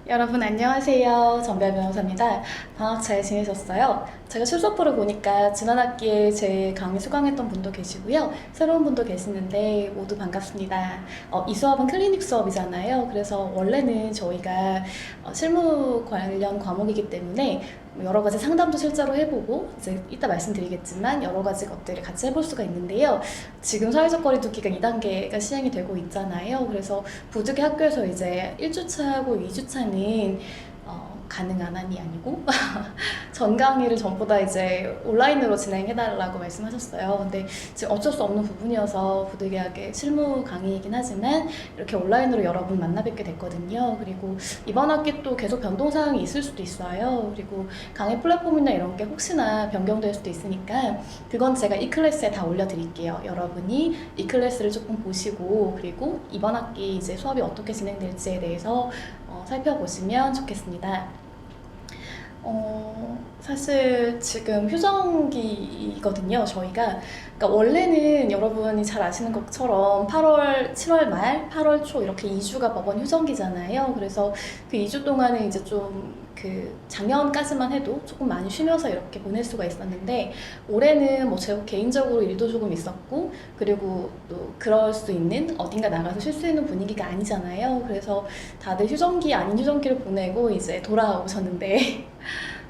여러분 안녕하세요. 전별 변호사입니다. 방학 잘 지내셨어요? 제가 실수표를 보니까 지난 학기에 제 강의 수강했던 분도 계시고요. 새로운 분도 계시는데 모두 반갑습니다. 이 수업은 클리닉 수업이잖아요. 그래서 원래는 저희가 실무 관련 과목이기 때문에 여러 가지 상담도 실제로 해보고 이제 이따 말씀드리겠지만 여러 가지 것들을 같이 해볼 수가 있는데요. 지금 사회적 거리두기가 2단계가 시행이 되고 있잖아요. 그래서 부득이 학교에서 이제 1주차하고 2주차는 가능한 한이 아니고 전 강의를 전부 다 이제 온라인으로 진행해달라고 말씀하셨어요. 근데 지금 어쩔 수 없는 부분이어서 부득이하게 실무 강의이긴 하지만 이렇게 온라인으로 여러분 만나 뵙게 됐거든요. 그리고 이번 학기 또 계속 변동사항이 있을 수도 있어요. 그리고 강의 플랫폼이나 이런 게 혹시나 변경될 수도 있으니까 그건 제가 이 클래스에 다 올려드릴게요. 여러분이 이 클래스를 조금 보시고 그리고 이번 학기 이제 수업이 어떻게 진행될지에 대해서 살펴보시면 좋겠습니다. 사실 지금 휴정기거든요, 저희가. 그러니까 원래는 여러분이 잘 아시는 것처럼 8월, 7월 말, 8월 초 이렇게 2주가 법원 휴정기잖아요. 그래서 그 2주 동안은 이제 좀 작년까지만 해도 조금 많이 쉬면서 이렇게 보낼 수가 있었는데 올해는 뭐 제 개인적으로 일도 조금 있었고 그리고 또 그럴 수 있는 어딘가 나가서 쉴 수 있는 분위기가 아니잖아요. 그래서 다들 휴정기 아닌 휴정기를 보내고 이제 돌아오셨는데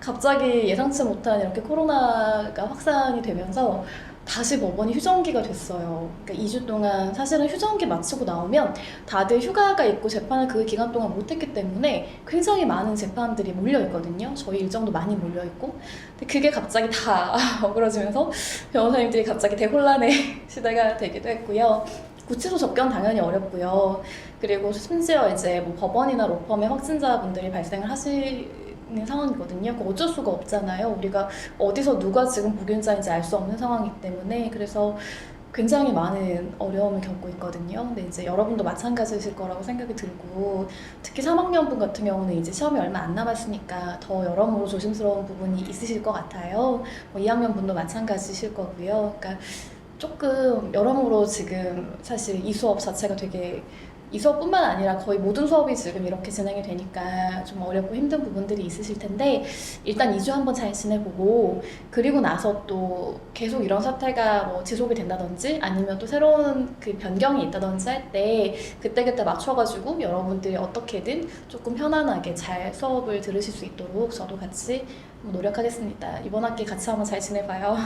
갑자기 예상치 못한 이렇게 코로나가 확산이 되면서 다시 법원이 휴정기가 됐어요. 그러니까 2주 동안 사실은 휴정기 마치고 나오면 다들 휴가가 있고 재판을 그 기간 동안 못했기 때문에 굉장히 많은 재판들이 몰려있거든요. 저희 일정도 많이 몰려있고. 근데 그게 갑자기 다 어그러지면서 변호사님들이 갑자기 대혼란의 시대가 되기도 했고요. 구치소 접견 당연히 어렵고요. 그리고 심지어 이제 뭐 법원이나 로펌의 확진자분들이 발생을 하시는 상황이거든요. 그 어쩔 수가 없잖아요. 우리가 어디서 누가 지금 보균자인지 알 수 없는 상황이기 때문에 그래서 굉장히 많은 어려움을 겪고 있거든요. 근데 이제 여러분도 마찬가지이실 거라고 생각이 들고 특히 3학년분 같은 경우는 이제 시험이 얼마 안 남았으니까 더 여러모로 조심스러운 부분이 있으실 것 같아요. 뭐 2학년분도 마찬가지실 거고요. 그러니까 조금 여러모로 지금 사실 이 수업 자체가 되게 이 수업뿐만 아니라 거의 모든 수업이 지금 이렇게 진행이 되니까 좀 어렵고 힘든 부분들이 있으실 텐데 일단 2주 한번 잘 지내보고 그리고 나서 또 계속 이런 사태가 뭐 지속이 된다든지 아니면 또 새로운 그 변경이 있다든지 할 때 그때그때 맞춰가지고 여러분들이 어떻게든 조금 편안하게 잘 수업을 들으실 수 있도록 저도 같이 노력하겠습니다. 이번 학기 같이 한번 잘 지내봐요.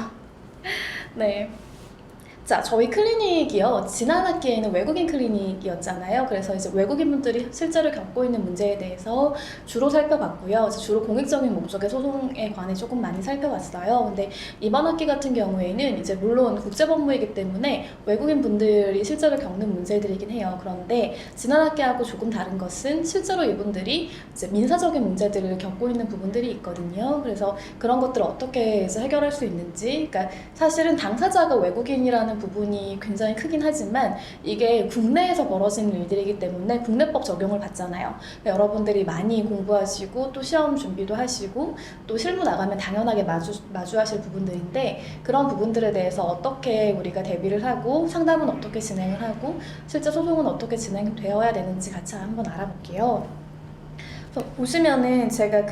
네. 자, 저희 클리닉이요. 지난 학기에는 외국인 클리닉이었잖아요. 그래서 이제 외국인 분들이 실제로 겪고 있는 문제에 대해서 주로 살펴봤고요. 주로 공익적인 목적의 소송에 관해 조금 많이 살펴봤어요. 근데 이번 학기 같은 경우에는 이제 물론 국제법무이기 때문에 외국인 분들이 실제로 겪는 문제들이긴 해요. 그런데 지난 학기하고 조금 다른 것은 실제로 이분들이 이제 민사적인 문제들을 겪고 있는 부분들이 있거든요. 그래서 그런 것들을 어떻게 이제 해결할 수 있는지, 그러니까 사실은 당사자가 외국인이라는 부분이 굉장히 크긴 하지만 이게 국내에서 벌어지는 일들이기 때문에 국내법 적용을 받잖아요. 그러니까 여러분들이 많이 공부하시고 또 시험 준비도 하시고 또 실무 나가면 당연하게 마주하실 부분들인데 그런 부분들에 대해서 어떻게 우리가 대비를 하고 상담은 어떻게 진행을 하고 실제 소송은 어떻게 진행되어야 되는지 같이 한번 알아볼게요. 그래서 보시면은 제가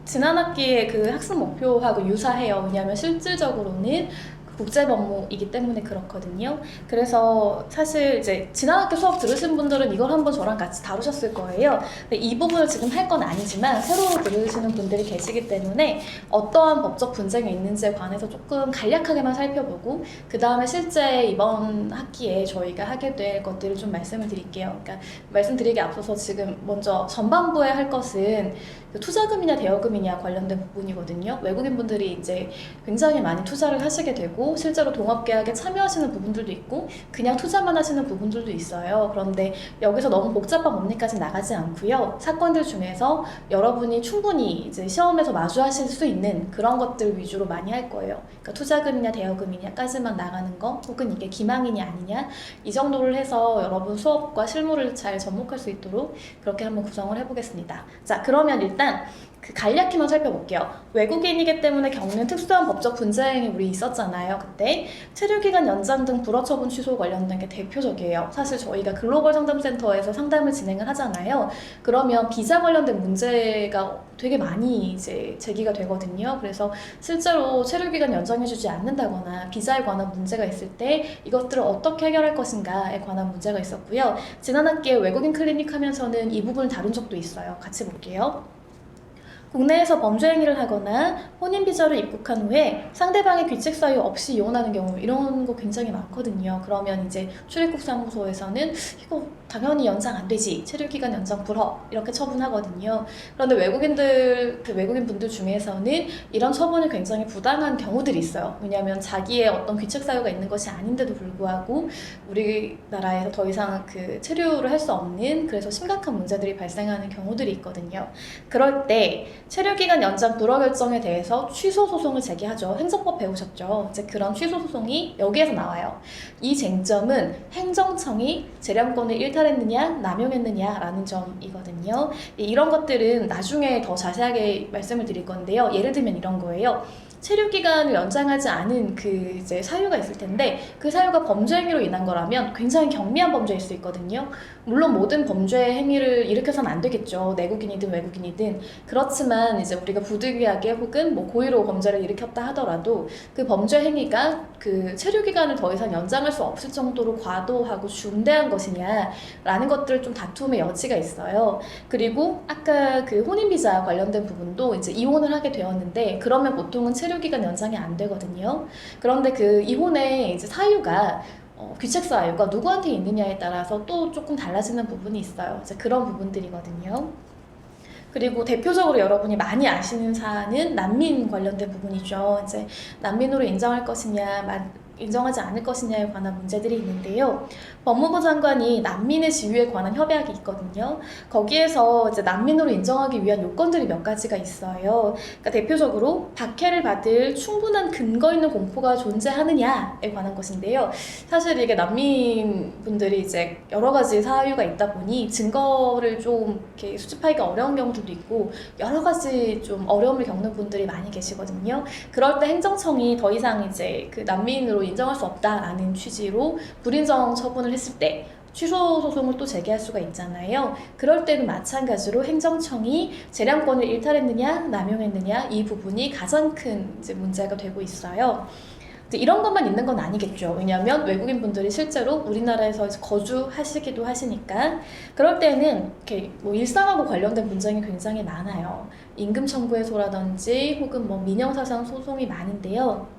지난 학기에 그 학습 목표하고 유사해요. 왜냐하면 실질적으로는 국제법무이기 때문에 그렇거든요. 그래서 사실 이제 지난 학기 수업 들으신 분들은 이걸 한번 저랑 같이 다루셨을 거예요. 근데 이 부분을 지금 할 건 아니지만 새로 들으시는 분들이 계시기 때문에 어떠한 법적 분쟁이 있는지에 관해서 조금 간략하게만 살펴보고 그 다음에 실제 이번 학기에 저희가 하게 될 것들을 좀 말씀을 드릴게요. 그러니까 말씀드리기 앞서서 지금 먼저 전반부에 할 것은 투자금이냐 대여금이냐 관련된 부분이거든요. 외국인 분들이 이제 굉장히 많이 투자를 하시게 되고 실제로 동업계약에 참여하시는 부분들도 있고 그냥 투자만 하시는 부분들도 있어요. 그런데 여기서 너무 복잡한 법리까지 나가지 않고요. 사건들 중에서 여러분이 충분히 이제 시험에서 마주하실 수 있는 그런 것들 위주로 많이 할 거예요. 그러니까 투자금이냐 대여금이냐까지만 나가는 거 혹은 이게 기망이냐 아니냐 이 정도를 해서 여러분 수업과 실무를 잘 접목할 수 있도록 그렇게 한번 구성을 해보겠습니다. 자, 그러면 일단 그 간략히만 살펴볼게요. 외국인이기 때문에 겪는 특수한 법적 분쟁이 우리 있었잖아요. 그때 체류기간 연장 등 불허 처분 취소 관련된 게 대표적이에요. 사실 저희가 글로벌 상담센터에서 상담을 진행을 하잖아요. 그러면 비자 관련된 문제가 되게 많이 이제 제기가 되거든요. 그래서 실제로 체류기간 연장해주지 않는다거나 비자에 관한 문제가 있을 때 이것들을 어떻게 해결할 것인가에 관한 문제가 있었고요. 지난 학기에 외국인 클리닉 하면서는 이 부분을 다룬 적도 있어요. 같이 볼게요. 국내에서 범죄 행위를 하거나 혼인 비자로 입국한 후에 상대방의 귀책 사유 없이 이혼하는 경우 이런 거 굉장히 많거든요. 그러면 이제 출입국 사무소에서는 이거 당연히 연장 안 되지, 체류 기간 연장 불허 이렇게 처분하거든요. 그런데 외국인 분들 중에서는 이런 처분이 굉장히 부당한 경우들이 있어요. 왜냐하면 자기의 어떤 귀책 사유가 있는 것이 아닌데도 불구하고 우리나라에서 더 이상 그 체류를 할 수 없는, 그래서 심각한 문제들이 발생하는 경우들이 있거든요. 그럴 때 체류기간 연장 불허 결정에 대해서 취소 소송을 제기하죠. 행정법 배우셨죠? 이제 그런 취소 소송이 여기에서 나와요. 이 쟁점은 행정청이 재량권을 일탈했느냐, 남용했느냐라는 점이거든요. 이런 것들은 나중에 더 자세하게 말씀을 드릴 건데요. 예를 들면 이런 거예요. 체류 기간을 연장하지 않은 그 이제 사유가 있을 텐데 그 사유가 범죄 행위로 인한 거라면 굉장히 경미한 범죄일 수 있거든요. 물론 모든 범죄 행위를 일으켜서는 안 되겠죠. 내국인이든 외국인이든. 그렇지만 이제 우리가 부득이하게 혹은 뭐 고의로 범죄를 일으켰다 하더라도 그 범죄 행위가 그 체류 기간을 더 이상 연장할 수 없을 정도로 과도하고 중대한 것이냐라는 것들을 좀 다툼의 여지가 있어요. 그리고 아까 그 혼인 비자 관련된 부분도 이제 이혼을 하게 되었는데 그러면 보통은 체류 기간 연장이 안 되거든요. 그런데 그 이혼의 이제 사유가 귀책 사유가 누구한테 있느냐에 따라서 또 조금 달라지는 부분이 있어요. 이제 그런 부분들이거든요. 그리고 대표적으로 여러분이 많이 아시는 사안은 난민 관련된 부분이죠. 이제 난민으로 인정할 것이냐, 인정하지 않을 것이냐에 관한 문제들이 있는데요. 법무부 장관이 난민의 지위에 관한 협약이 있거든요. 거기에서 이제 난민으로 인정하기 위한 요건들이 몇 가지가 있어요. 그러니까 대표적으로 박해를 받을 충분한 근거 있는 공포가 존재하느냐에 관한 것인데요. 사실 이게 난민분들이 이제 여러 가지 사유가 있다 보니 증거를 좀 이렇게 수집하기가 어려운 경우들도 있고 여러 가지 좀 어려움을 겪는 분들이 많이 계시거든요. 그럴 때 행정청이 더 이상 이제 그 난민으로 인정할 수 없다라는 취지로 불인정 처분을 했을 때 취소 소송을 또 제기할 수가 있잖아요. 그럴 때는 마찬가지로 행정청이 재량권을 일탈했느냐, 남용했느냐 이 부분이 가장 큰 이제 문제가 되고 있어요. 이런 것만 있는 건 아니겠죠. 왜냐하면 외국인 분들이 실제로 우리나라에서 거주하시기도 하시니까. 그럴 때는 이렇게 뭐 일상하고 관련된 분쟁이 굉장히 많아요. 임금 청구해소라든지 혹은 뭐 민형사상 소송이 많은데요.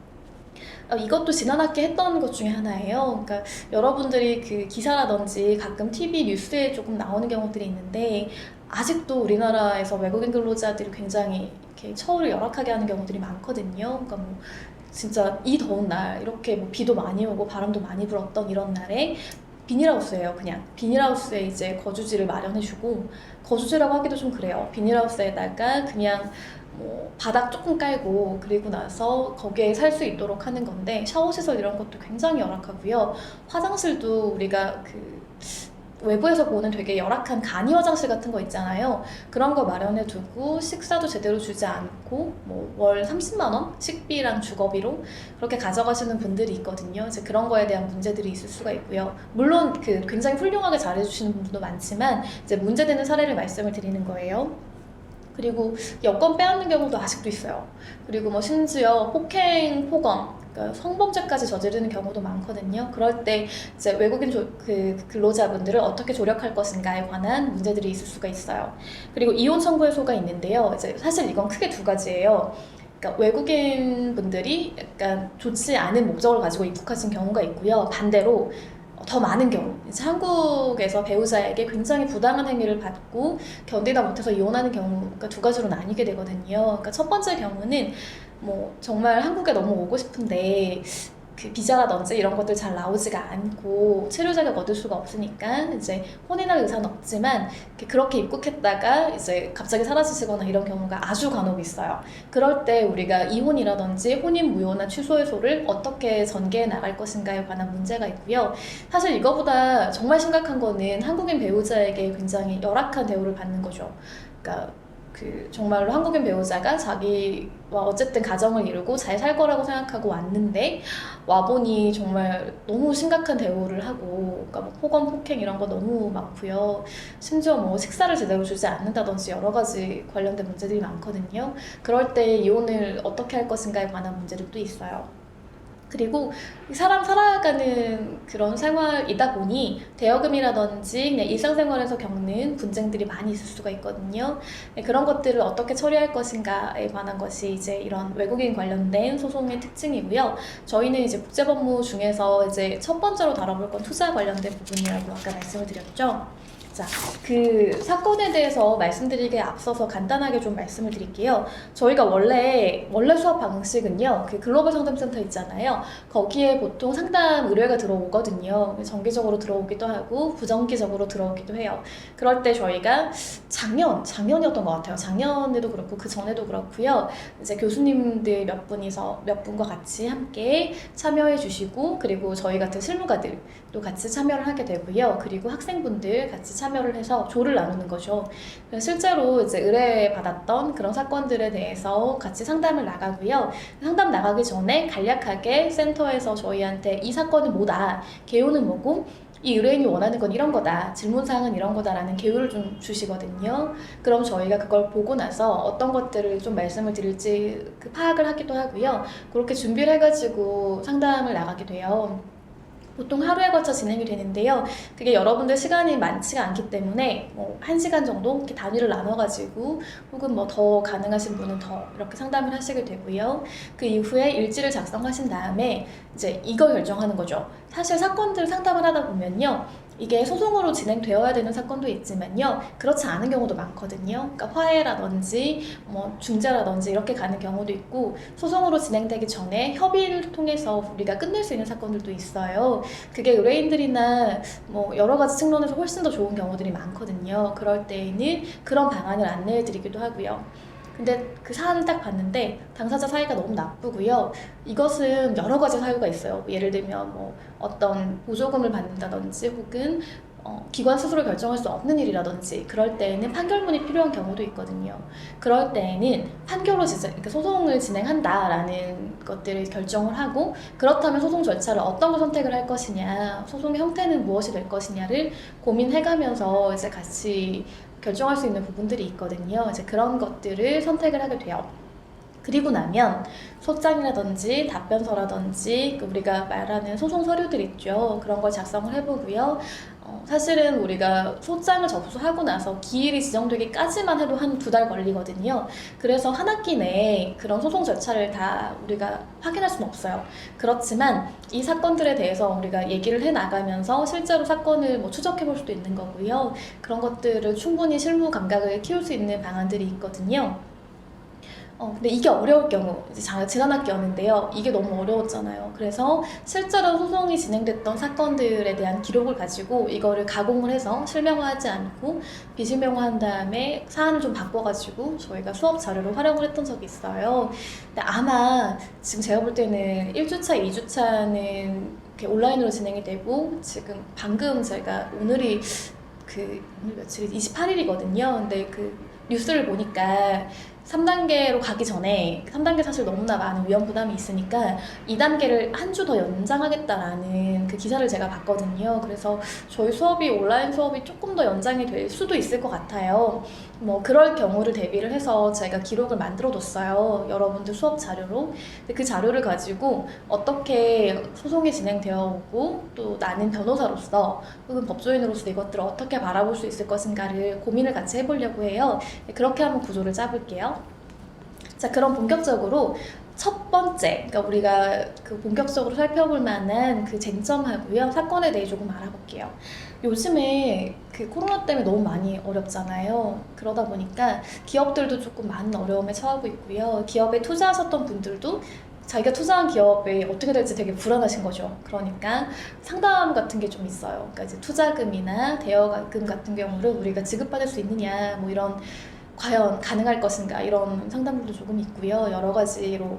이것도 지난 학기 했던 것 중에 하나예요. 그러니까 여러분들이 그 기사라든지 가끔 TV 뉴스에 조금 나오는 경우들이 있는데 아직도 우리나라에서 외국인 근로자들이 굉장히 이렇게 처우를 열악하게 하는 경우들이 많거든요. 그러니까 뭐 진짜 이 더운 날 이렇게 뭐 비도 많이 오고 바람도 많이 불었던 이런 날에 비닐하우스예요. 그냥 비닐하우스에 이제 거주지를 마련해주고, 거주지라고 하기도 좀 그래요. 비닐하우스에다가 그냥 뭐 바닥 조금 깔고 그리고 나서 거기에 살 수 있도록 하는 건데 샤워시설 이런 것도 굉장히 열악하고요. 화장실도 우리가 그 외부에서 보는 되게 열악한 간이 화장실 같은 거 있잖아요. 그런 거 마련해 두고 식사도 제대로 주지 않고 뭐 월 30만 원 식비랑 주거비로 그렇게 가져가시는 분들이 있거든요. 이제 그런 거에 대한 문제들이 있을 수가 있고요. 물론 그 굉장히 훌륭하게 잘해주시는 분들도 많지만 이제 문제되는 사례를 말씀을 드리는 거예요. 그리고 여권 빼앗는 경우도 아직도 있어요. 그리고 뭐 심지어 폭행, 폭언, 그러니까 성범죄까지 저지르는 경우도 많거든요. 그럴 때 이제 외국인 그 근로자분들을 어떻게 조력할 것인가에 관한 문제들이 있을 수가 있어요. 그리고 이혼 청구해소가 있는데요. 이제 사실 이건 크게 두 가지예요. 그러니까 외국인 분들이 약간 좋지 않은 목적을 가지고 입국하신 경우가 있고요. 반대로 더 많은 경우, 이제 한국에서 배우자에게 굉장히 부당한 행위를 받고 견디다 못해서 이혼하는 경우가 그러니까 두 가지로 나뉘게 되거든요. 그러니까 첫 번째 경우는 뭐 정말 한국에 너무 오고 싶은데 그 비자라든지 이런 것들 잘 나오지가 않고 체류 자격 얻을 수가 없으니까 이제 혼인할 의사는 없지만 그렇게 입국했다가 이제 갑자기 사라지시거나 이런 경우가 아주 간혹 있어요. 그럴 때 우리가 이혼이라든지 혼인 무효나 취소해소를 어떻게 전개해 나갈 것인가에 관한 문제가 있고요. 사실 이거보다 정말 심각한 거는 한국인 배우자에게 굉장히 열악한 대우를 받는 거죠. 그러니까 그 정말로 한국인 배우자가 자기와 어쨌든 가정을 이루고 잘 살 거라고 생각하고 왔는데 와보니 정말 너무 심각한 대우를 하고, 그러니까 뭐 폭언, 폭행 이런 거 너무 많고요. 심지어 뭐 식사를 제대로 주지 않는다든지 여러 가지 관련된 문제들이 많거든요. 그럴 때 이혼을 어떻게 할 것인가에 관한 문제도 있어요. 그리고 사람 살아가는 그런 생활이다 보니 대여금이라든지 그냥 일상생활에서 겪는 분쟁들이 많이 있을 수가 있거든요. 그런 것들을 어떻게 처리할 것인가에 관한 것이 이제 이런 외국인 관련된 소송의 특징이고요. 저희는 이제 국제법무 중에서 이제 첫 번째로 다뤄볼 건 투자 관련된 부분이라고 아까 말씀을 드렸죠. 자, 그 사건에 대해서 말씀드리기에 앞서서 간단하게 좀 말씀을 드릴게요. 저희가 원래 수업 방식은요, 그 글로벌 상담센터 있잖아요. 거기에 보통 상담 의뢰가 들어오거든요. 정기적으로 들어오기도 하고 부정기적으로 들어오기도 해요. 그럴 때 저희가 작년이었던 것 같아요. 작년에도 그렇고 그 전에도 그렇고요. 이제 교수님들 몇 분과 같이 함께 참여해 주시고, 그리고 저희 같은 실무가들도 같이 참여를 하게 되고요. 그리고 학생분들 같이 참여를 해서 조를 나누는 거죠. 실제로 이제 의뢰받았던 그런 사건들에 대해서 같이 상담을 나가고요. 상담 나가기 전에 간략하게 센터에서 저희한테 이 사건은 뭐다, 개요는 뭐고, 이 의뢰인이 원하는 건 이런 거다, 질문사항은 이런 거다라는 개요를 좀 주시거든요. 그럼 저희가 그걸 보고 나서 어떤 것들을 좀 말씀을 드릴지 그 파악을 하기도 하고요. 그렇게 준비를 해가지고 상담을 나가게 돼요. 보통 하루에 걸쳐 진행이 되는데요. 그게 여러분들 시간이 많지가 않기 때문에 뭐 1시간 정도 이렇게 단위를 나눠가지고, 혹은 뭐 더 가능하신 분은 더 이렇게 상담을 하시게 되고요. 그 이후에 일지를 작성하신 다음에 이제 이걸 결정하는 거죠. 사실 사건들 상담을 하다 보면요, 이게 소송으로 진행되어야 되는 사건도 있지만요, 그렇지 않은 경우도 많거든요. 그러니까 화해라든지 뭐 중재라든지 이렇게 가는 경우도 있고, 소송으로 진행되기 전에 협의를 통해서 우리가 끝낼 수 있는 사건들도 있어요. 그게 의뢰인들이나 뭐 여러 가지 측면에서 훨씬 더 좋은 경우들이 많거든요. 그럴 때에는 그런 방안을 안내해 드리기도 하고요. 근데 그 사안을 딱 봤는데 당사자 사이가 너무 나쁘고요. 이것은 여러 가지 사유가 있어요. 예를 들면 뭐 어떤 보조금을 받는다든지, 혹은 기관 스스로 결정할 수 없는 일이라든지, 그럴 때에는 판결문이 필요한 경우도 있거든요. 그럴 때에는 그러니까 소송을 진행한다라는 것들을 결정을 하고, 그렇다면 소송 절차를 어떤 걸 선택을 할 것이냐, 소송의 형태는 무엇이 될 것이냐를 고민해가면서 이제 같이 결정할 수 있는 부분들이 있거든요. 이제 그런 것들을 선택을 하게 돼요. 그리고 나면 소장이라든지 답변서라든지 우리가 말하는 소송 서류들 있죠. 그런 걸 작성을 해보고요. 사실은 우리가 소장을 접수하고 나서 기일이 지정되기까지만 해도 한 2달 걸리거든요. 그래서 한 학기 내에 그런 소송 절차를 다 우리가 확인할 수는 없어요. 그렇지만 이 사건들에 대해서 우리가 얘기를 해나가면서 실제로 사건을 뭐 추적해 볼 수도 있는 거고요. 그런 것들을 충분히 실무 감각을 키울 수 있는 방안들이 있거든요. 근데 이게 어려울 경우, 이제 지난 학기였는데요. 이게 너무 어려웠잖아요. 그래서 실제로 소송이 진행됐던 사건들에 대한 기록을 가지고 이거를 가공을 해서 실명화하지 않고 비실명화한 다음에 사안을 좀 바꿔가지고 저희가 수업 자료로 활용을 했던 적이 있어요. 근데 아마 지금 제가 볼 때는 1주차, 2주차는 이렇게 온라인으로 진행이 되고, 지금 방금 제가 오늘 며칠이 28일이거든요. 근데 그 뉴스를 보니까 3단계로 가기 전에, 3단계 사실 너무나 많은 위험 부담이 있으니까 2단계를 한 주 더 연장하겠다라는 그 기사를 제가 봤거든요. 그래서 저희 수업이, 온라인 수업이 조금 더 연장이 될 수도 있을 것 같아요. 뭐 그럴 경우를 대비를 해서 제가 기록을 만들어 뒀어요. 여러분들 수업 자료로. 근데 그 자료를 가지고 어떻게 소송이 진행되어 오고, 또 나는 변호사로서 혹은 법조인으로서 이것들을 어떻게 바라볼 수 있을 것인가를 고민을 같이 해보려고 해요. 그렇게 한번 구조를 짜볼게요. 자, 그럼 본격적으로 첫 번째, 그러니까 우리가 그 본격적으로 살펴볼 만한 그 쟁점하고요, 사건에 대해 조금 알아볼게요. 요즘에 그 코로나 때문에 너무 많이 어렵잖아요. 그러다 보니까 기업들도 조금 많은 어려움에 처하고 있고요. 기업에 투자하셨던 분들도 자기가 투자한 기업이 어떻게 될지 되게 불안하신 거죠. 그러니까 상담 같은 게 좀 있어요. 그러니까 이제 투자금이나 대여금 같은 경우를 우리가 지급받을 수 있느냐, 뭐 이런, 과연 가능할 것인가, 이런 상담들도 조금 있고요. 여러 가지로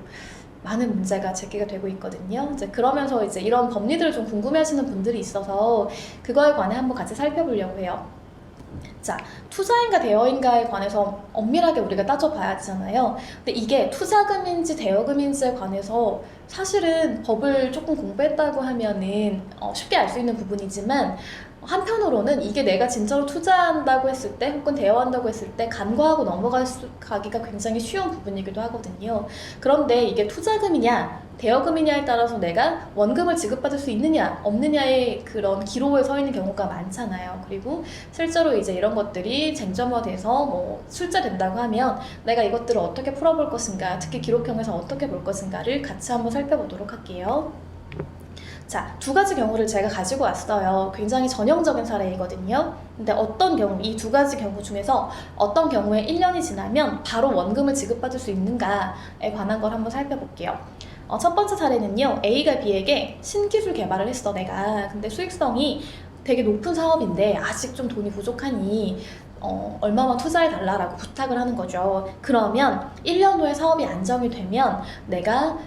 많은 문제가 제기가 되고 있거든요. 이제 그러면서 이제 이런 법리들을 좀 궁금해하시는 분들이 있어서 그거에 관해 한번 같이 살펴보려고 해요. 자, 투자인가 대여인가에 관해서 엄밀하게 우리가 따져봐야 되잖아요. 근데 이게 투자금인지 대여금인지에 관해서 사실은 법을 조금 공부했다고 하면은 쉽게 알 수 있는 부분이지만, 한편으로는 이게 내가 진짜로 투자한다고 했을 때 혹은 대여한다고 했을 때 간과하고 넘어가기가 굉장히 쉬운 부분이기도 하거든요. 그런데 이게 투자금이냐 대여금이냐에 따라서 내가 원금을 지급받을 수 있느냐 없느냐의 그런 기로에 서 있는 경우가 많잖아요. 그리고 실제로 이제 이런 것들이 쟁점화돼서 뭐 출제된다고 하면 내가 이것들을 어떻게 풀어볼 것인가, 특히 기록형에서 어떻게 볼 것인가를 같이 한번 살펴보도록 할게요. 자, 두 가지 경우를 제가 가지고 왔어요. 굉장히 전형적인 사례이거든요. 근데 어떤 경우, 이 두 가지 경우 중에서 어떤 경우에 1년이 지나면 바로 원금을 지급받을 수 있는가에 관한 걸 한번 살펴볼게요. 첫 번째 사례는요, A가 B에게 신기술 개발을 했어, 내가. 근데 수익성이 되게 높은 사업인데 아직 좀 돈이 부족하니 얼마만 투자해달라고 부탁을 하는 거죠. 그러면 1년 후에 사업이 안정이 되면 내가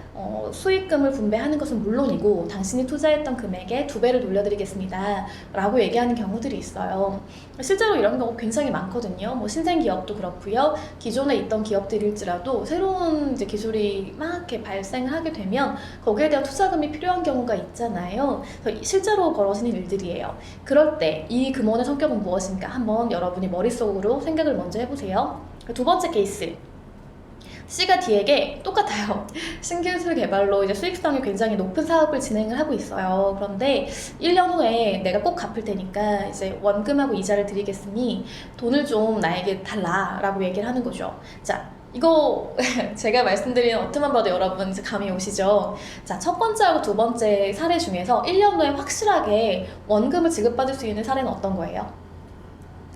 수익금을 분배하는 것은 물론이고 당신이 투자했던 금액의 2배를 돌려드리겠습니다 라고 얘기하는 경우들이 있어요. 실제로 이런 경우 굉장히 많거든요. 뭐 신생기업도 그렇고요. 기존에 있던 기업들일지라도 새로운 이제 기술이 막 이렇게 발생하게 되면 거기에 대한 투자금이 필요한 경우가 있잖아요. 그래서 실제로 벌어지는 일들이에요. 그럴 때 이 금원의 성격은 무엇인가 한번 여러분이 머릿속으로 생각을 먼저 해보세요. 두 번째 케이스, C가 D에게 똑같아요. 신기술 개발로 이제 수익성이 굉장히 높은 사업을 진행을 하고 있어요. 그런데 1년 후에 내가 꼭 갚을 테니까 이제 원금하고 이자를 드리겠으니 돈을 좀 나에게 달라라고 얘기를 하는 거죠. 자, 이거 제가 말씀드린 어트만 봐도 여러분 이제 감이 오시죠? 자, 첫 번째하고 두 번째 사례 중에서 1년 후에 확실하게 원금을 지급받을 수 있는 사례는 어떤 거예요?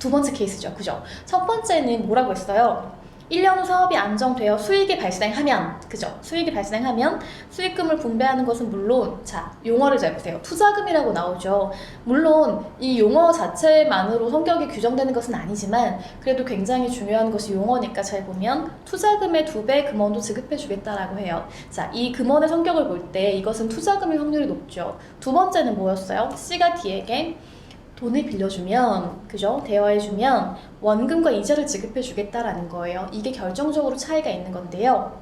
두 번째 케이스죠. 그죠? 첫 번째는 뭐라고 했어요? 1년 후 사업이 안정되어 수익이 발생하면, 그죠? 수익이 발생하면 수익금을 분배하는 것은 물론, 자, 용어를 잘 보세요. 투자금이라고 나오죠. 물론 이 용어 자체만으로 성격이 규정되는 것은 아니지만 그래도 굉장히 중요한 것이 용어니까 잘 보면 투자금의 2배 금원도 지급해 주겠다라고 해요. 자, 이 금원의 성격을 볼 때 이것은 투자금일 확률이 높죠. 두 번째는 뭐였어요? C가 D에게 돈을 빌려주면, 그죠? 대여해주면 원금과 이자를 지급해주겠다라는 거예요. 이게 결정적으로 차이가 있는 건데요.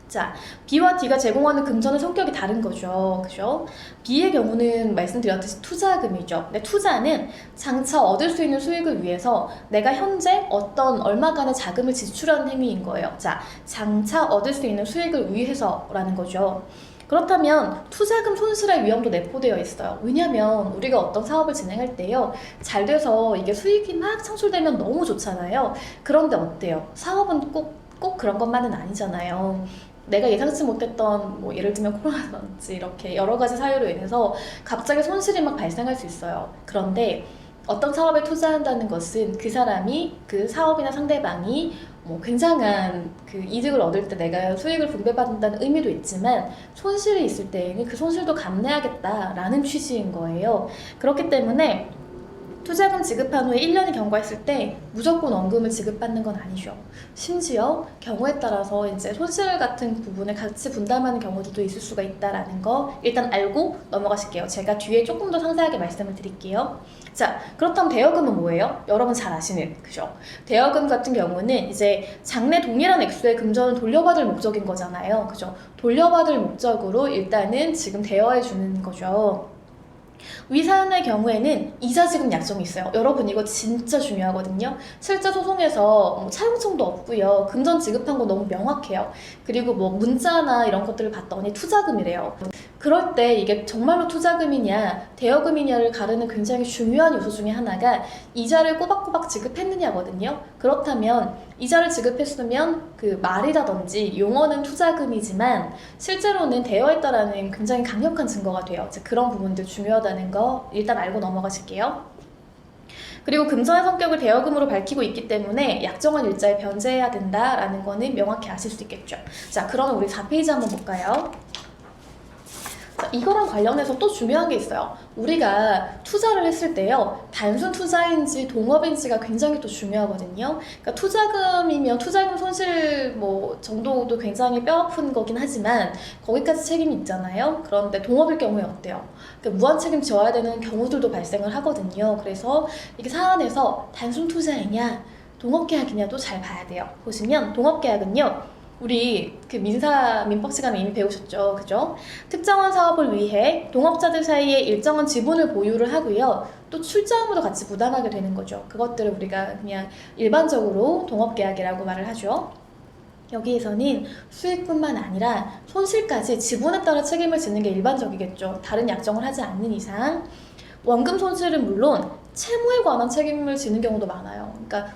자, B와 D가 제공하는 금전의 성격이 다른 거죠. 그죠? B의 경우는 말씀드렸듯이 투자금이죠. 근데 투자는 장차 얻을 수 있는 수익을 위해서 내가 현재 어떤 얼마간의 자금을 지출하는 행위인 거예요. 자, 장차 얻을 수 있는 수익을 위해서라는 거죠. 그렇다면 투자금 손실의 위험도 내포되어 있어요. 왜냐면 우리가 어떤 사업을 진행할 때요, 잘 돼서 이게 수익이 막 창출되면 너무 좋잖아요. 그런데 어때요? 사업은 꼭 그런 것만은 아니잖아요. 내가 예상치 못했던 뭐 예를 들면 코로나든지 이렇게 여러 가지 사유로 인해서 갑자기 손실이 막 발생할 수 있어요. 그런데 어떤 사업에 투자한다는 것은 그 사람이, 그 사업이나 상대방이 뭐 굉장한 그 이득을 얻을 때 내가 수익을 분배받는다는 의미도 있지만 손실이 있을 때에는 그 손실도 감내하겠다라는 취지인 거예요. 그렇기 때문에 투자금 지급한 후에 1년이 경과했을 때 무조건 원금을 지급받는 건 아니죠. 심지어 경우에 따라서 이제 손실 같은 부분을 같이 분담하는 경우도 있을 수가 있다라는 거 일단 알고 넘어가실게요. 제가 뒤에 조금 더 상세하게 말씀을 드릴게요. 자, 그렇다면 대여금은 뭐예요? 여러분 잘 아시는, 그죠? 대여금 같은 경우는 이제 장래 동일한 액수의 금전을 돌려받을 목적인 거잖아요. 그죠? 돌려받을 목적으로 일단은 지금 대여해 주는 거죠. 위사연의 경우에는 이자 지급 약정이 있어요. 여러분 이거 진짜 중요하거든요. 실제 소송에서 뭐 차용증도 없고요. 금전 지급한 거 너무 명확해요. 그리고 뭐 문자나 이런 것들을 봤더니 투자금이래요. 그럴 때 이게 정말로 투자금이냐 대여금이냐를 가르는 굉장히 중요한 요소 중에 하나가 이자를 꼬박꼬박 지급했느냐거든요. 그렇다면 이자를 지급했으면 그 말이라든지 용어는 투자금이지만 실제로는 대여했다라는 굉장히 강력한 증거가 돼요. 그런 부분들 중요하다는 거 일단 알고 넘어가실게요. 그리고 금전의 성격을 대여금으로 밝히고 있기 때문에 약정한 일자에 변제해야 된다라는 거는 명확히 아실 수 있겠죠. 자, 그러면 우리 4페이지 한번 볼까요? 이거랑 관련해서 또 중요한 게 있어요. 우리가 투자를 했을 때요, 단순 투자인지 동업인지가 굉장히 또 중요하거든요. 그러니까 투자금이면 투자금 손실 뭐 정도도 굉장히 뼈아픈 거긴 하지만 거기까지 책임이 있잖아요. 그런데 동업일 경우에 어때요? 그러니까 무한 책임 져야 되는 경우들도 발생을 하거든요. 그래서 이게 사안에서 단순 투자이냐 동업계약이냐도 잘 봐야 돼요. 보시면 동업계약은요, 우리 그 민법 시간에 이미 배우셨죠, 그죠? 특정한 사업을 위해 동업자들 사이에 일정한 지분을 보유를 하고요, 또 출자금도 같이 부담하게 되는 거죠. 그것들을 우리가 그냥 일반적으로 동업계약이라고 말을 하죠. 여기에서는 수익뿐만 아니라 손실까지 지분에 따라 책임을 지는 게 일반적이겠죠. 다른 약정을 하지 않는 이상. 원금 손실은 물론 채무에 관한 책임을 지는 경우도 많아요. 그러니까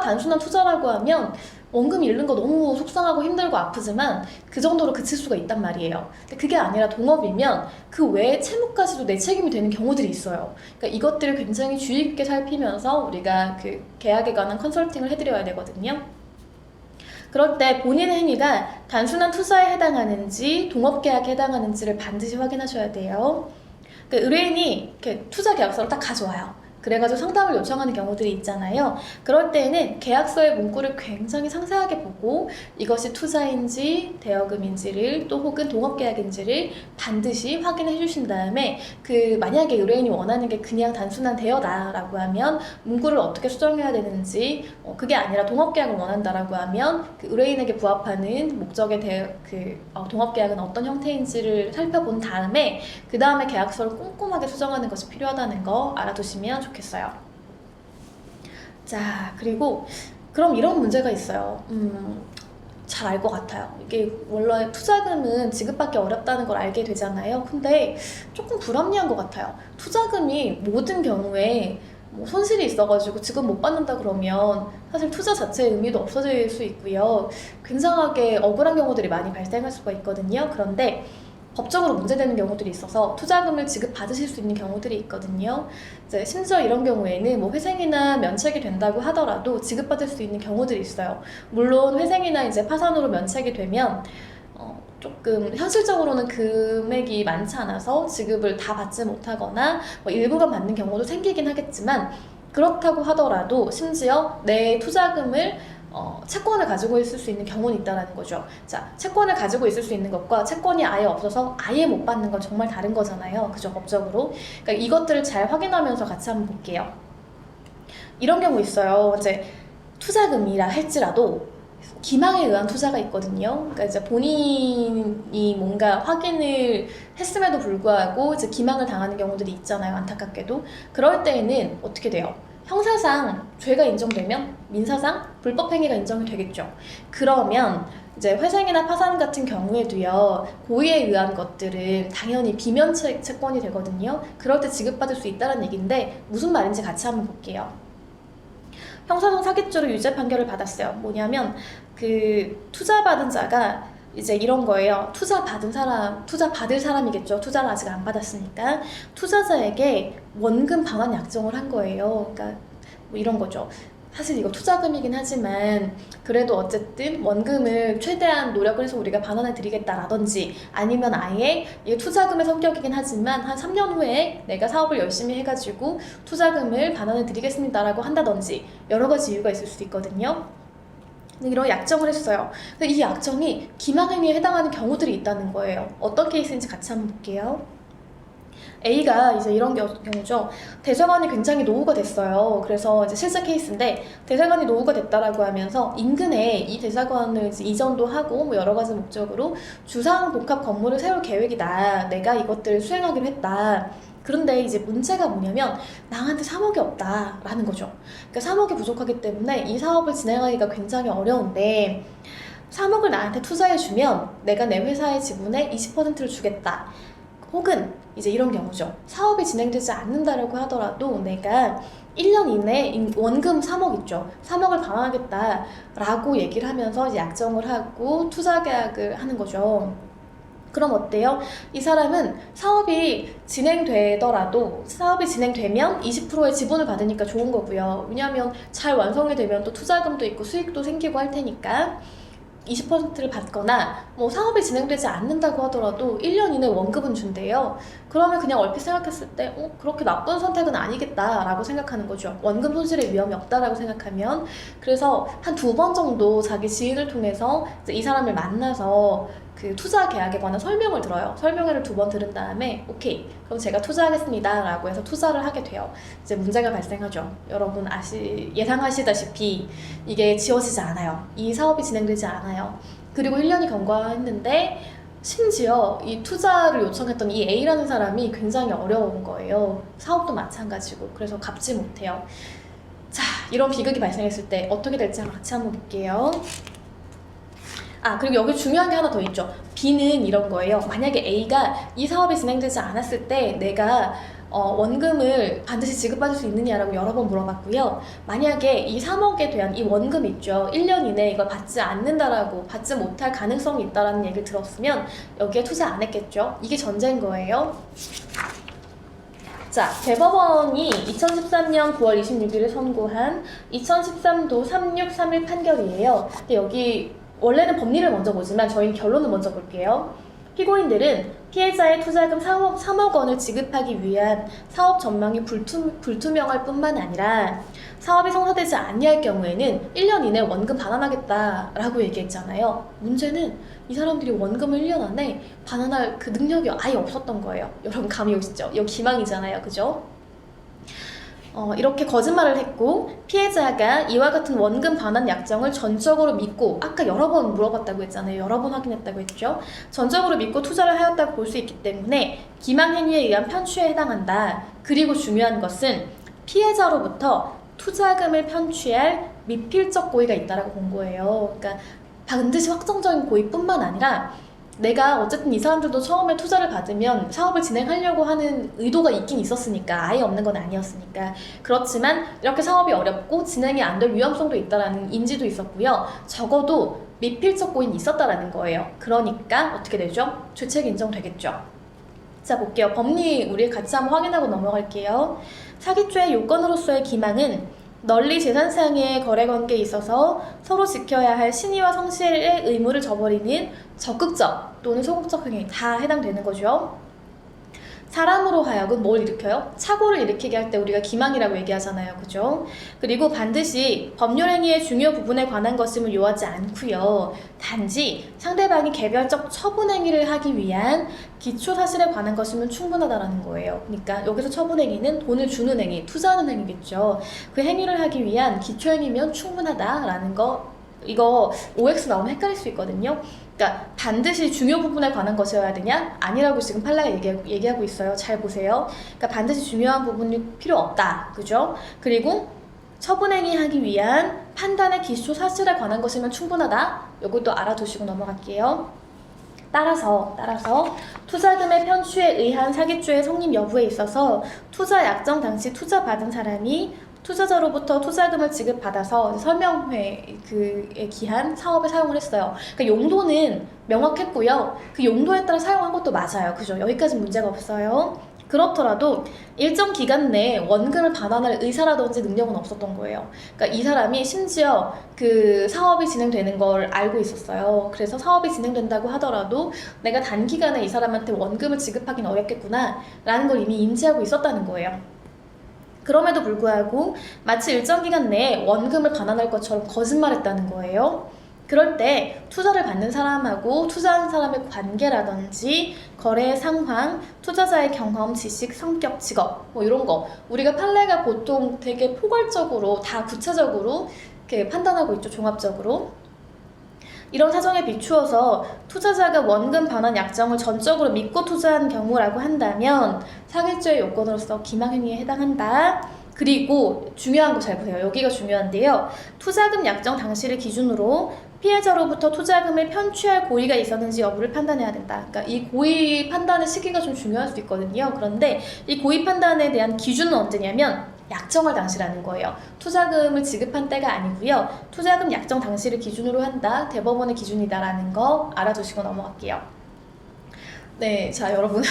단순한 투자라고 하면 원금 잃는 거 너무 속상하고 힘들고 아프지만 그 정도로 그칠 수가 있단 말이에요. 근데 그게 아니라 동업이면 그 외에 채무까지도 내 책임이 되는 경우들이 있어요. 그러니까 이것들을 굉장히 주의 깊게 살피면서 우리가 그 계약에 관한 컨설팅을 해드려야 되거든요. 그럴 때 본인의 행위가 단순한 투자에 해당하는지 동업계약에 해당하는지를 반드시 확인하셔야 돼요. 그 의뢰인이 이렇게 투자 계약서를 딱 가져와요. 그래가지고 상담을 요청하는 경우들이 있잖아요. 그럴 때에는 계약서의 문구를 굉장히 상세하게 보고 이것이 투자인지 대여금인지를 또 혹은 동업계약인지를 반드시 확인해 주신 다음에 만약에 의뢰인이 원하는 게 그냥 단순한 대여다라고 하면 문구를 어떻게 수정해야 되는지, 그게 아니라 동업계약을 원한다라고 하면 그 의뢰인에게 부합하는 목적의 동업계약은 어떤 형태인지를 살펴본 다음에 그 다음에 계약서를 꼼꼼하게 수정하는 것이 필요하다는 거 알아두시면 좋겠습니다. 자, 그리고 그럼 이런 문제가 있어요. 잘 알 것 같아요. 이게 원래 투자금은 지급받기 어렵다는 걸 알게 되잖아요. 근데 조금 불합리한 것 같아요. 투자금이 모든 경우에 뭐 손실이 있어가지고 지금 못 받는다 그러면 사실 투자 자체의 의미도 없어질 수 있고요. 굉장하게 억울한 경우들이 많이 발생할 수가 있거든요. 그런데 법적으로 문제되는 경우들이 있어서 투자금을 지급받으실 수 있는 경우들이 있거든요. 이제 심지어 이런 경우에는 뭐 회생이나 면책이 된다고 하더라도 지급받을 수 있는 경우들이 있어요. 물론 회생이나 이제 파산으로 면책이 되면 조금 현실적으로는 금액이 많지 않아서 지급을 다 받지 못하거나 뭐 일부만 받는 경우도 생기긴 하겠지만, 그렇다고 하더라도 심지어 내 투자금을 채권을 가지고 있을 수 있는 경우는 있다는 거죠. 자, 채권을 가지고 있을 수 있는 것과 채권이 아예 없어서 아예 못 받는 건 정말 다른 거잖아요. 그죠? 법적으로. 그러니까 이것들을 잘 확인하면서 같이 한번 볼게요. 이런 경우 있어요. 이제 투자금이라 할지라도 기망에 의한 투자가 있거든요. 그러니까 이제 본인이 뭔가 확인을 했음에도 불구하고 이제 기망을 당하는 경우들이 있잖아요. 안타깝게도. 그럴 때에는 어떻게 돼요? 형사상 죄가 인정되면 민사상 불법행위가 인정이 되겠죠. 그러면 이제 회생이나 파산 같은 경우에도요, 고의에 의한 것들은 당연히 비면채권이 되거든요. 그럴 때 지급받을 수 있다는 얘기인데 무슨 말인지 같이 한번 볼게요. 형사상 사기죄로 유죄 판결을 받았어요. 뭐냐면 투자 받은 자가 이제 이런 거예요. 투자 받을 사람이겠죠. 투자를 아직 안 받았으니까. 투자자에게 원금 반환 약정을 한 거예요. 그러니까 뭐 이런 거죠. 사실 이거 투자금이긴 하지만 그래도 어쨌든 원금을 최대한 노력을 해서 우리가 반환해 드리겠다라든지, 아니면 아예 이게 투자금의 성격이긴 하지만 한 3년 후에 내가 사업을 열심히 해가지고 투자금을 반환해 드리겠습니다라고 한다든지 여러 가지 이유가 있을 수도 있거든요. 이런 약정을 했어요. 근데 이 약정이 기망행위에 해당하는 경우들이 있다는 거예요. 어떤 케이스인지 같이 한번 볼게요. A가 이제 이런 경우죠. 대사관이 굉장히 노후가 됐어요. 그래서 이제 실제 케이스인데, 대사관이 노후가 됐다라고 하면서 인근에 이 대사관을 이제 이전도 하고 뭐 여러 가지 목적으로 주상 복합 건물을 세울 계획이다. 내가 이것들을 수행하기로 했다. 그런데 이제 문제가 뭐냐면 나한테 3억이 없다라는 거죠. 그러니까 3억이 부족하기 때문에 이 사업을 진행하기가 굉장히 어려운데 3억을 나한테 투자해주면 내가 내 회사의 지분의 20%를 주겠다. 혹은 이제 이런 경우죠. 사업이 진행되지 않는다라고 하더라도 내가 1년 이내에 원금 3억 있죠. 3억을 반환하겠다라고 얘기를 하면서 이제 약정을 하고 투자 계약을 하는 거죠. 그럼 어때요? 이 사람은 사업이 진행되면 20%의 지분을 받으니까 좋은 거고요. 왜냐하면 잘 완성이 되면 또 투자금도 있고 수익도 생기고 할 테니까. 20%를 받거나 뭐 사업이 진행되지 않는다고 하더라도 1년 이내 원금은 준대요. 그러면 그냥 얼핏 생각했을 때 그렇게 나쁜 선택은 아니겠다라고 생각하는 거죠. 원금 손실의 위험이 없다라고 생각하면. 그래서 한 2번 정도 자기 지인을 통해서 이제 이 사람을 만나서 그 투자 계약에 관한 설명을 들어요. 설명회를 2번 들은 다음에 오케이 그럼 제가 투자하겠습니다 라고 해서 투자를 하게 돼요. 이제 문제가 발생하죠. 여러분 예상하시다시피 이게 지워지지 않아요. 이 사업이 진행되지 않아요. 그리고 1년이 경과했는데 심지어 이 투자를 요청했던 이 A라는 사람이 굉장히 어려운 거예요. 사업도 마찬가지고. 그래서 갚지 못해요. 자, 이런 비극이 발생했을 때 어떻게 될지 같이 한번 볼게요. 그리고 여기 중요한 게 하나 더 있죠. B는 이런 거예요. 만약에 A가 이 사업이 진행되지 않았을 때 내가 원금을 반드시 지급받을 수 있느냐라고 여러 번 물어봤고요. 만약에 이 3억에 대한 이 원금 있죠. 1년 이내에 이걸 받지 않는다라고, 받지 못할 가능성이 있다라는 얘기를 들었으면 여기에 투자 안 했겠죠. 이게 전제인 거예요. 자, 대법원이 2013년 9월 26일에 선고한 2013도 3631 판결이에요. 근데 여기 원래는 법리를 먼저 보지만 저희는 결론을 먼저 볼게요. 피고인들은 피해자의 투자금 3억 원을 지급하기 위한 사업 전망이 불투명할 뿐만 아니라 사업이 성사되지 아니할 경우에는 1년 이내 원금 반환하겠다라고 얘기했잖아요. 문제는 이 사람들이 원금을 1년 안에 반환할 그 능력이 아예 없었던 거예요. 여러분 감이 오시죠? 이거 기망이잖아요. 그죠? 이렇게 거짓말을 했고 피해자가 이와 같은 원금 반환 약정을 전적으로 믿고 아까 여러 번 물어봤다고 했잖아요. 여러 번 확인했다고 했죠. 전적으로 믿고 투자를 하였다고 볼 수 있기 때문에 기망행위에 의한 편취에 해당한다. 그리고 중요한 것은 피해자로부터 투자금을 편취할 미필적 고의가 있다라고 본 거예요. 그러니까 반드시 확정적인 고의뿐만 아니라 내가 어쨌든 이 사람들도 처음에 투자를 받으면 사업을 진행하려고 하는 의도가 있긴 있었으니까 아예 없는 건 아니었으니까 그렇지만 이렇게 사업이 어렵고 진행이 안 될 위험성도 있다라는 인지도 있었고요. 적어도 미필적 고의는 있었다라는 거예요. 그러니까 어떻게 되죠? 죄책 인정되겠죠. 자 볼게요. 법리 우리 같이 한번 확인하고 넘어갈게요. 사기죄의 요건으로서의 기망은 널리 재산상의 거래관계에 있어서 서로 지켜야 할 신의와 성실의 의무를 저버리는 적극적 또는 소극적 행위 다 해당되는 거죠. 사람으로 하여금 뭘 일으켜요? 착오를 일으키게 할 때 우리가 기망이라고 얘기하잖아요. 그죠? 그리고 반드시 법률행위의 중요 부분에 관한 것임을 요하지 않고요. 단지 상대방이 개별적 처분행위를 하기 위한 기초사실에 관한 것이면 충분하다라는 거예요. 그러니까 여기서 처분행위는 돈을 주는 행위, 투자하는 행위겠죠. 그 행위를 하기 위한 기초행위면 충분하다라는 거. 이거 OX 나오면 헷갈릴 수 있거든요. 그러니까 반드시 중요 부분에 관한 것이어야 되냐? 아니라고 지금 판례가 얘기하고 있어요. 잘 보세요. 그러니까 반드시 중요한 부분이 필요 없다. 그죠? 그리고 처분행위 하기 위한 판단의 기초 사실에 관한 것이면 충분하다. 이것도 알아두시고 넘어갈게요. 따라서 투자금의 편취에 의한 사기죄의 성립 여부에 있어서 투자 약정 당시 투자받은 사람이 투자자로부터 투자금을 지급받아서 설명회에 기한 사업에 사용을 했어요. 그러니까 용도는 명확했고요. 그 용도에 따라 사용한 것도 맞아요. 그죠? 여기까지 문제가 없어요. 그렇더라도 일정 기간 내에 원금을 반환할 의사라든지 능력은 없었던 거예요. 그러니까 이 사람이 심지어 그 사업이 진행되는 걸 알고 있었어요. 그래서 사업이 진행된다고 하더라도 내가 단기간에 이 사람한테 원금을 지급하기는 어렵겠구나 라는 걸 이미 인지하고 있었다는 거예요. 그럼에도 불구하고 마치 일정 기간 내에 원금을 반환할 것처럼 거짓말했다는 거예요. 그럴 때 투자를 받는 사람하고 투자하는 사람의 관계라든지 거래 상황, 투자자의 경험, 지식, 성격, 직업 뭐 이런 거 우리가 판례가 보통 되게 포괄적으로 다 구체적으로 이렇게 판단하고 있죠. 종합적으로. 이런 사정에 비추어서 투자자가 원금 반환 약정을 전적으로 믿고 투자한 경우라고 한다면 사기죄의 요건으로서 기망행위에 해당한다. 그리고 중요한 거 잘 보세요. 여기가 중요한데요. 투자금 약정 당시를 기준으로 피해자로부터 투자금을 편취할 고의가 있었는지 여부를 판단해야 된다. 그러니까 이 고의 판단의 시기가 좀 중요할 수 있거든요. 그런데 이 고의 판단에 대한 기준은 언제냐면 약정할 당시라는 거예요. 투자금을 지급한 때가 아니고요. 투자금 약정 당시를 기준으로 한다. 대법원의 기준이다라는 거 알아두시고 넘어갈게요. 네, 자, 여러분.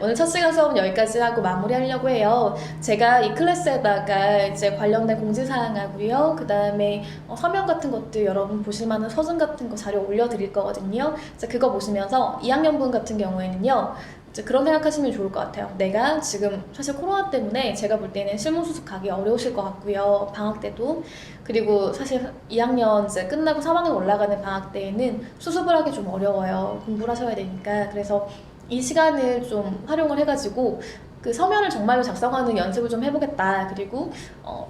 오늘 첫 시간 수업은 여기까지 하고 마무리하려고 해요. 제가 이 클래스에다가 이제 관련된 공지사항하고요. 그 다음에 서면 같은 것들 여러분 보실 만한 서준 같은 거 자료 올려드릴 거거든요. 자, 그거 보시면서 2학년분 같은 경우에는요. 이제 그런 생각하시면 좋을 것 같아요. 내가 지금 사실 코로나 때문에 제가 볼 때는 실무 수습 가기 어려우실 것 같고요. 방학 때도. 그리고 사실 2학년 이제 끝나고 3학년 올라가는 방학 때에는 수습을 하기 좀 어려워요. 공부를 하셔야 되니까. 그래서 이 시간을 좀 활용을 해가지고 그 서면을 정말로 작성하는 연습을 좀 해보겠다. 그리고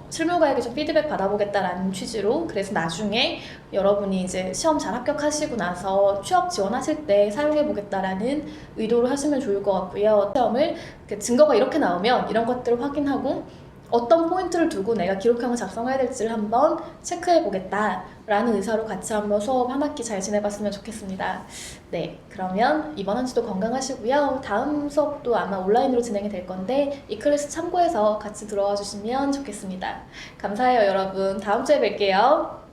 실무가에게 좀 피드백 받아보겠다라는 취지로, 그래서 나중에 여러분이 이제 시험 잘 합격하시고 나서 취업 지원하실 때 사용해보겠다라는 의도로 하시면 좋을 것 같고요. 시험을 그 증거가 이렇게 나오면 이런 것들을 확인하고 어떤 포인트를 두고 내가 기록형을 작성해야 될지를 한번 체크해보겠다라는 의사로 같이 한번 수업 한 학기 잘 지내봤으면 좋겠습니다. 네, 그러면 이번 한 주도 건강하시고요. 다음 수업도 아마 온라인으로 진행이 될 건데 이 클래스 참고해서 같이 들어와 주시면 좋겠습니다. 감사해요, 여러분. 다음 주에 뵐게요.